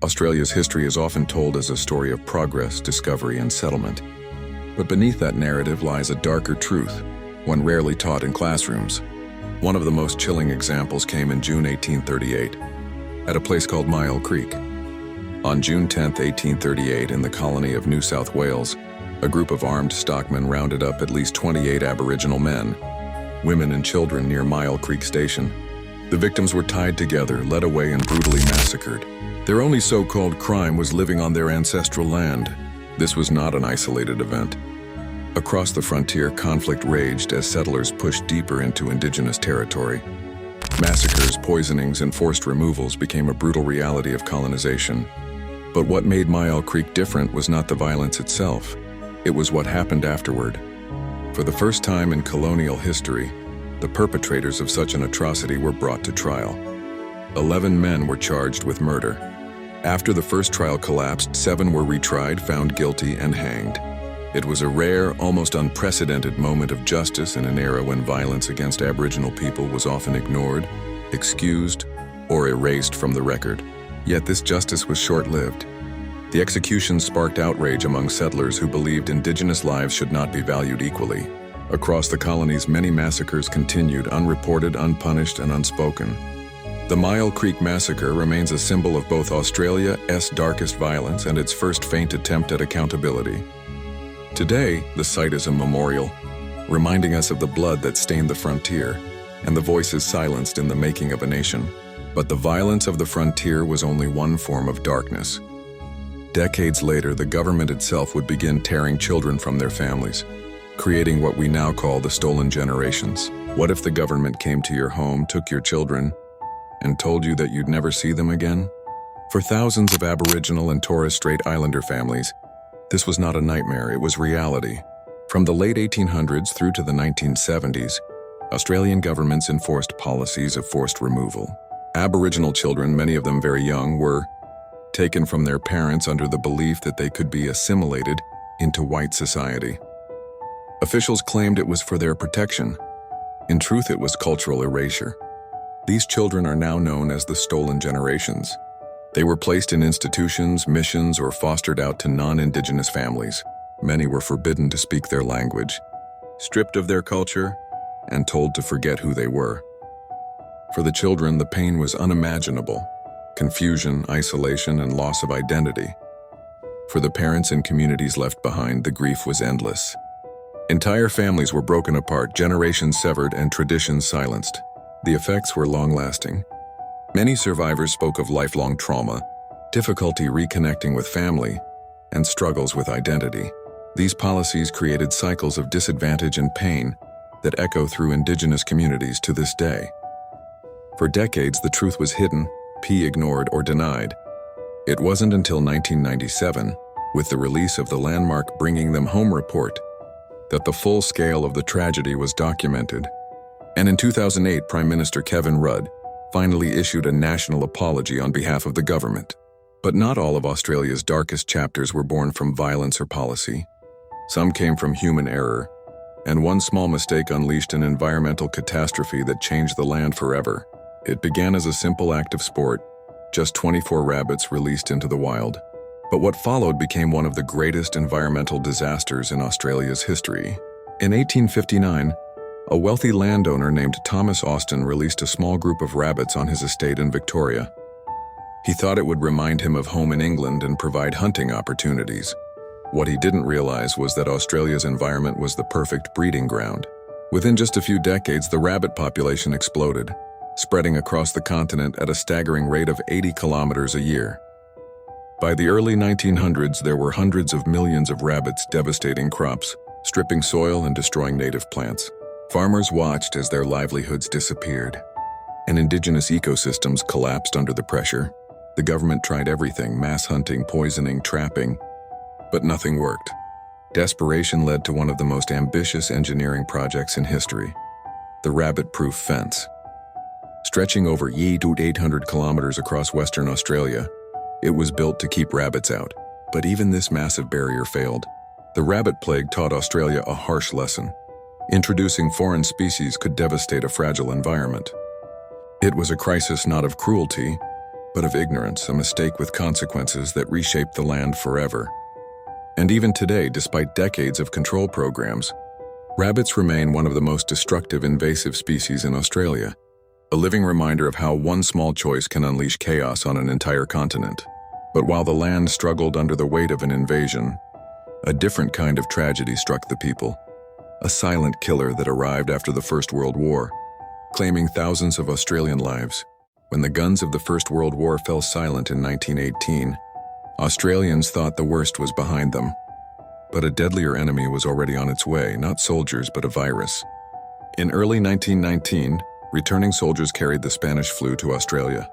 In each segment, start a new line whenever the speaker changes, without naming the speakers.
Australia's history is often told as a story of progress, discovery, and settlement. But beneath that narrative lies a darker truth, one rarely taught in classrooms. One of the most chilling examples came in June 1838, at a place called Myall Creek. On June 10, 1838, in the colony of New South Wales, a group of armed stockmen rounded up at least 28 Aboriginal men, women and children near Myall Creek Station. The victims were tied together, led away, and brutally massacred. Their only so-called crime was living on their ancestral land. This was not an isolated event. Across the frontier, conflict raged as settlers pushed deeper into Indigenous territory. Massacres, poisonings, and forced removals became a brutal reality of colonization. But what made Myall Creek different was not the violence itself. It was what happened afterward. For the first time in colonial history, the perpetrators of such an atrocity were brought to trial. 11 men were charged with murder. After the first trial collapsed, 7 were retried, found guilty, and hanged. It was a rare, almost unprecedented moment of justice in an era when violence against Aboriginal people was often ignored, excused, or erased from the record. Yet this justice was short-lived. The executions sparked outrage among settlers who believed Indigenous lives should not be valued equally. Across the colonies, many massacres continued, unreported, unpunished, and unspoken. The Myall Creek Massacre remains a symbol of both Australia's darkest violence and its first faint attempt at accountability. Today, the site is a memorial, reminding us of the blood that stained the frontier and the voices silenced in the making of a nation. But the violence of the frontier was only one form of darkness. Decades later, the government itself would begin tearing children from their families, creating what we now call the stolen generations. What if the government came to your home, took your children, and told you that you'd never see them again? For thousands of Aboriginal and Torres Strait Islander families, this was not a nightmare, it was reality. From the late 1800s through to the 1970s, Australian governments enforced policies of forced removal. Aboriginal children, many of them very young, were taken from their parents under the belief that they could be assimilated into white society. Officials claimed it was for their protection. In truth, it was cultural erasure. These children are now known as the stolen generations. They were placed in institutions, missions, or fostered out to non-Indigenous families. Many were forbidden to speak their language, stripped of their culture, and told to forget who they were. For the children, the pain was unimaginable: confusion, isolation, and loss of identity. For the parents and communities left behind, the grief was endless. Entire families were broken apart, generations severed, and traditions silenced. The effects were long-lasting. Many survivors spoke of lifelong trauma, difficulty reconnecting with family, and struggles with identity. These policies created cycles of disadvantage and pain that echo through Indigenous communities to this day. For decades, the truth was hidden, ignored, or denied. It wasn't until 1997, with the release of the landmark Bringing Them Home report, that the full scale of the tragedy was documented. And in 2008, Prime Minister Kevin Rudd finally issued a national apology on behalf of the government. But not all of Australia's darkest chapters were born from violence or policy. Some came from human error, and one small mistake unleashed an environmental catastrophe that changed the land forever. It began as a simple act of sport, just 24 rabbits released into the wild. But what followed became one of the greatest environmental disasters in Australia's history. In 1859, a wealthy landowner named Thomas Austin released a small group of rabbits on his estate in Victoria. He thought it would remind him of home in England and provide hunting opportunities. What he didn't realize was that Australia's environment was the perfect breeding ground. Within just a few decades, the rabbit population exploded, spreading across the continent at a staggering rate of 80 kilometers a year. By the early 1900s, there were hundreds of millions of rabbits devastating crops, stripping soil and destroying native plants. Farmers watched as their livelihoods disappeared, and Indigenous ecosystems collapsed under the pressure. The government tried everything: mass hunting, poisoning, trapping, but nothing worked. Desperation led to one of the most ambitious engineering projects in history: the rabbit-proof fence. Stretching over 800 kilometers across Western Australia, it was built to keep rabbits out. But even this massive barrier failed. The rabbit plague taught Australia a harsh lesson. Introducing foreign species could devastate a fragile environment. It was a crisis not of cruelty, but of ignorance, a mistake with consequences that reshaped the land forever. And even today, despite decades of control programs, rabbits remain one of the most destructive invasive species in Australia, a living reminder of how one small choice can unleash chaos on an entire continent. But while the land struggled under the weight of an invasion, a different kind of tragedy struck the people. A silent killer that arrived after the First World War, claiming thousands of Australian lives. When the guns of the First World War fell silent in 1918, Australians thought the worst was behind them. But a deadlier enemy was already on its way, not soldiers but a virus. In early 1919, returning soldiers carried the Spanish flu to Australia.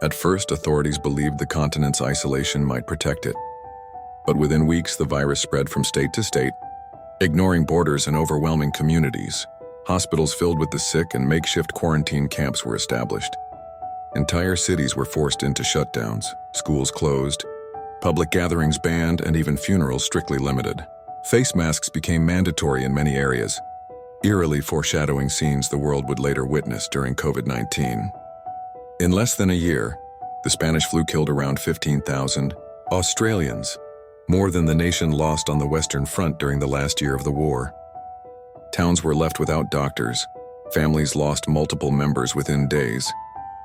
At first, authorities believed the continent's isolation might protect it. But within weeks, the virus spread from state to state, ignoring borders and overwhelming communities. Hospitals filled with the sick and makeshift quarantine camps were established. Entire cities were forced into shutdowns, schools closed, public gatherings banned, and even funerals strictly limited. Face masks became mandatory in many areas, eerily foreshadowing scenes the world would later witness during COVID-19. In less than a year, the Spanish flu killed around 15,000 Australians, more than the nation lost on the Western Front during the last year of the war. Towns were left without doctors, families lost multiple members within days,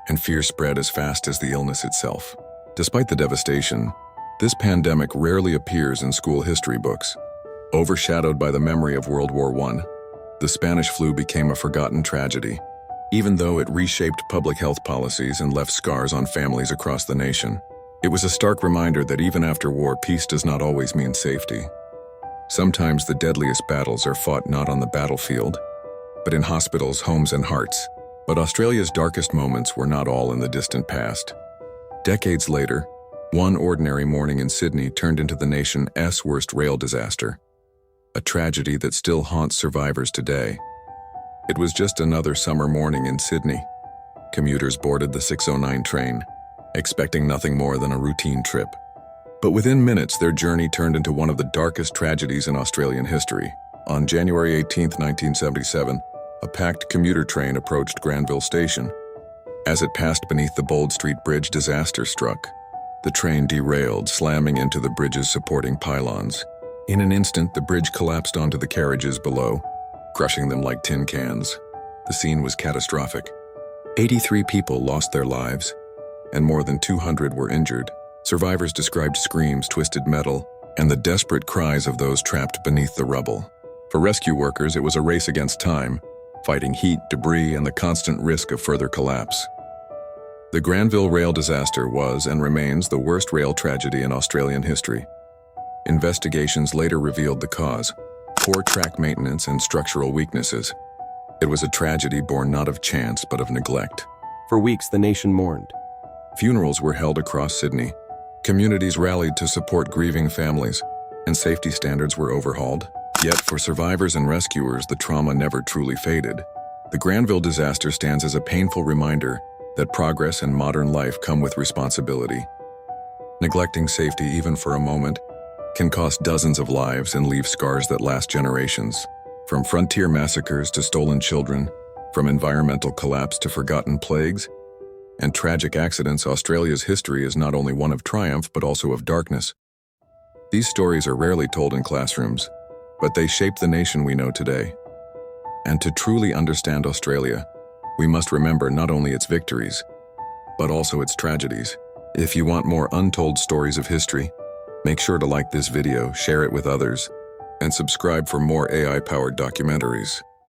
and fear spread as fast as the illness itself. Despite the devastation, this pandemic rarely appears in school history books. Overshadowed by the memory of World War I, the Spanish flu became a forgotten tragedy, even though it reshaped public health policies and left scars on families across the nation. It was a stark reminder that even after war, peace does not always mean safety. Sometimes the deadliest battles are fought not on the battlefield, but in hospitals, homes, and hearts. But Australia's darkest moments were not all in the distant past. Decades later, one ordinary morning in Sydney turned into the nation's worst rail disaster, a tragedy that still haunts survivors today. It was just another summer morning in Sydney. Commuters boarded the 6:09 train, expecting nothing more than a routine trip. But within minutes, their journey turned into one of the darkest tragedies in Australian history. On January 18, 1977, a packed commuter train approached Granville Station. As it passed beneath the Bold Street Bridge, disaster struck. The train derailed, slamming into the bridge's supporting pylons. In an instant, the bridge collapsed onto the carriages below, crushing them like tin cans. The scene was catastrophic. 83 people lost their lives, and more than 200 were injured. Survivors described screams, twisted metal, and the desperate cries of those trapped beneath the rubble. For rescue workers, it was a race against time, fighting heat, debris, and the constant risk of further collapse. The Granville Rail Disaster was and remains the worst rail tragedy in Australian history. Investigations later revealed the cause: poor track maintenance and structural weaknesses. It was a tragedy born not of chance but of neglect.
For weeks, the nation mourned.
Funerals were held across Sydney. Communities rallied to support grieving families, and safety standards were overhauled. Yet for survivors and rescuers, the trauma never truly faded. The Granville disaster stands as a painful reminder that progress and modern life come with responsibility. Neglecting safety even for a moment can cost dozens of lives and leave scars that last generations. From frontier massacres to stolen children, from environmental collapse to forgotten plagues, and tragic accidents, Australia's history is not only one of triumph but also of darkness. These stories are rarely told in classrooms, but they shape the nation we know today. And to truly understand Australia, we must remember not only its victories, but also its tragedies. If you want more untold stories of history, make sure to like this video, share it with others, and subscribe for more AI-powered documentaries.